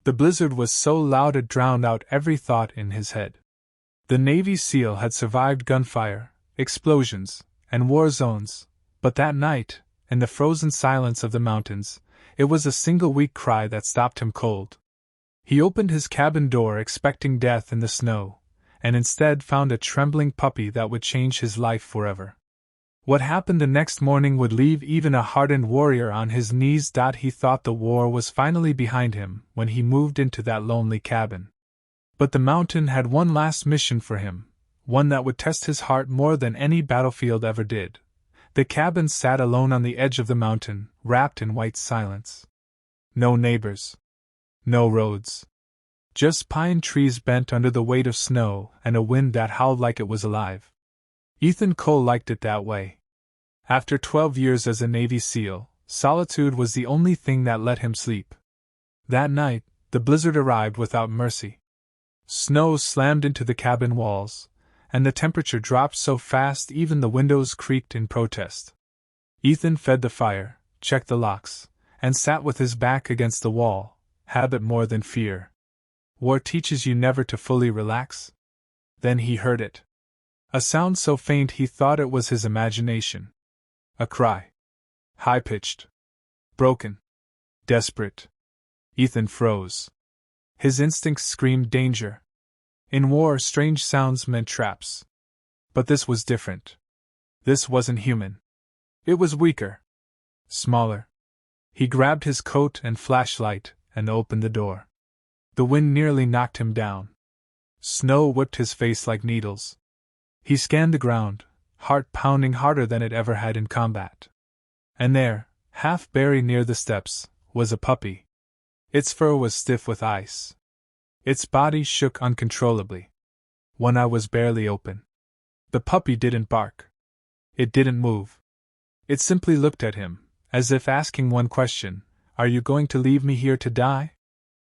The blizzard was so loud it drowned out every thought in his head. The Navy SEAL had survived gunfire, explosions, and war zones, but that night, in the frozen silence of the mountains, it was a single weak cry that stopped him cold. He opened his cabin door expecting death in the snow, and instead found a trembling puppy that would change his life forever. What happened the next morning would leave even a hardened warrior on his knees. He thought the war was finally behind him when he moved into that lonely cabin. But the mountain had one last mission for him, one that would test his heart more than any battlefield ever did. The cabin sat alone on the edge of the mountain, wrapped in white silence. No neighbors. No roads. Just pine trees bent under the weight of snow and a wind that howled like it was alive. Ethan Cole liked it that way. After 12 years as a Navy SEAL, solitude was the only thing that let him sleep. That night, the blizzard arrived without mercy. Snow slammed into the cabin walls, and the temperature dropped so fast even the windows creaked in protest. Ethan fed the fire, checked the locks, and sat with his back against the wall, habit more than fear. War teaches you never to fully relax. Then he heard it. A sound so faint he thought it was his imagination. A cry. High-pitched. Broken. Desperate. Ethan froze. His instincts screamed danger. In war, strange sounds meant traps. But this was different. This wasn't human. It was weaker. Smaller. He grabbed his coat and flashlight and opened the door. The wind nearly knocked him down. Snow whipped his face like needles. He scanned the ground, heart pounding harder than it ever had in combat. And there, half buried near the steps, was a puppy. Its fur was stiff with ice. Its body shook uncontrollably. One eye was barely open. The puppy didn't bark. It didn't move. It simply looked at him, as if asking one question: "Are you going to leave me here to die?"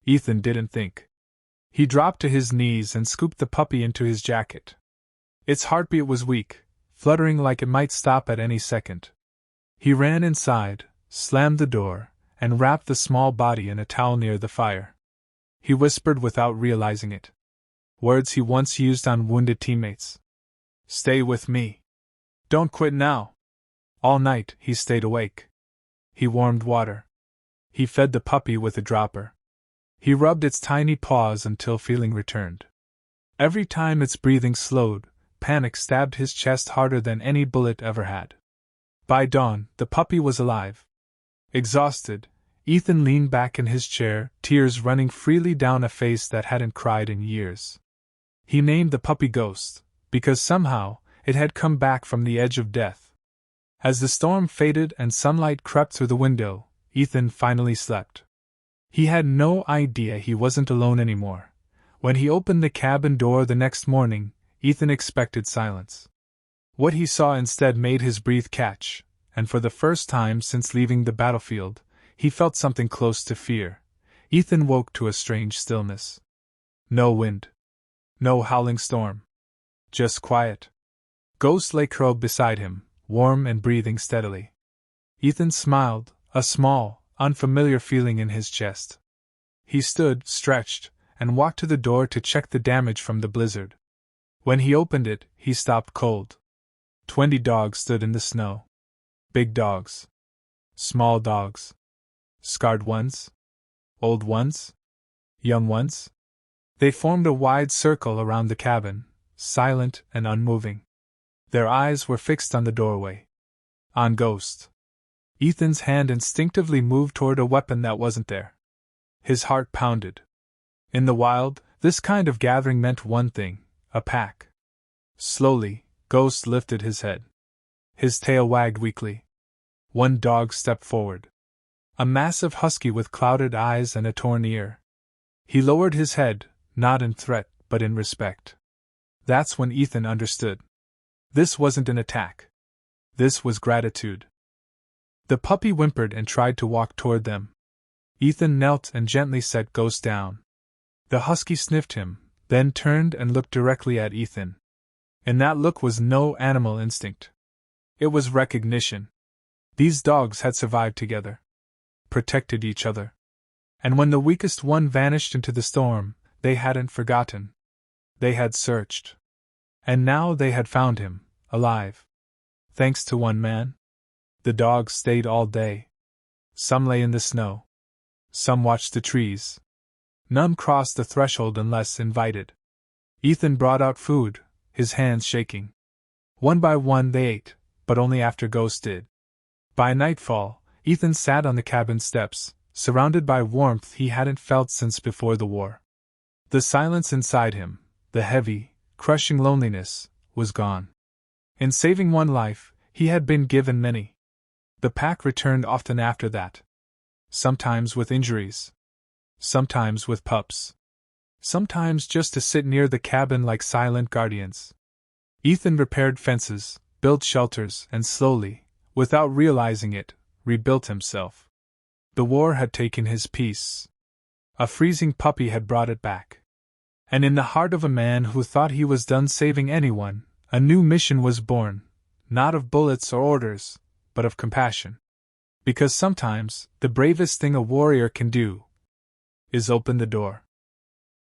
Ethan didn't think. He dropped to his knees and scooped the puppy into his jacket. Its heartbeat was weak, fluttering like it might stop at any second. He ran inside, slammed the door, and wrapped the small body in a towel near the fire. He whispered without realizing it. Words he once used on wounded teammates. "Stay with me. Don't quit now." All night, he stayed awake. He warmed water. He fed the puppy with a dropper. He rubbed its tiny paws until feeling returned. Every time its breathing slowed, panic stabbed his chest harder than any bullet ever had. By dawn, the puppy was alive. Exhausted, Ethan leaned back in his chair, tears running freely down a face that hadn't cried in years. He named the puppy Ghost, because somehow, it had come back from the edge of death. As the storm faded and sunlight crept through the window, Ethan finally slept. He had no idea he wasn't alone anymore. When he opened the cabin door the next morning, Ethan expected silence. What he saw instead made his breath catch, and for the first time since leaving the battlefield, he felt something close to fear. Ethan woke to a strange stillness. No wind. No howling storm. Just quiet. Ghost lay curled beside him, warm and breathing steadily. Ethan smiled, a small, unfamiliar feeling in his chest. He stood, stretched, and walked to the door to check the damage from the blizzard. When he opened it, he stopped cold. 20 dogs stood in the snow. Big dogs. Small dogs. Scarred ones. Old ones. Young ones. They formed a wide circle around the cabin, silent and unmoving. Their eyes were fixed on the doorway. On Ghost. Ethan's hand instinctively moved toward a weapon that wasn't there. His heart pounded. In the wild, this kind of gathering meant one thing: a pack. Slowly, Ghost lifted his head. His tail wagged weakly. One dog stepped forward. A massive husky with clouded eyes and a torn ear. He lowered his head, not in threat, but in respect. That's when Ethan understood. This wasn't an attack. This was gratitude. The puppy whimpered and tried to walk toward them. Ethan knelt and gently set Ghost down. The husky sniffed him, then turned and looked directly at Ethan. In that look was no animal instinct. It was recognition. These dogs had survived together. Protected each other. And when the weakest one vanished into the storm, they hadn't forgotten. They had searched. And now they had found him, alive. Thanks to one man. The dogs stayed all day. Some lay in the snow. Some watched the trees. None crossed the threshold unless invited. Ethan brought out food, his hands shaking. One by one they ate, but only after Ghost did. By nightfall, Ethan sat on the cabin steps, surrounded by warmth he hadn't felt since before the war. The silence inside him, the heavy, crushing loneliness, was gone. In saving one life, he had been given many. The pack returned often after that. Sometimes with injuries. Sometimes with pups. Sometimes just to sit near the cabin like silent guardians. Ethan repaired fences, built shelters, and slowly, without realizing it, rebuilt himself. The war had taken his peace. A freezing puppy had brought it back. And in the heart of a man who thought he was done saving anyone, a new mission was born, not of bullets or orders, but of compassion. Because sometimes, the bravest thing a warrior can do is open the door.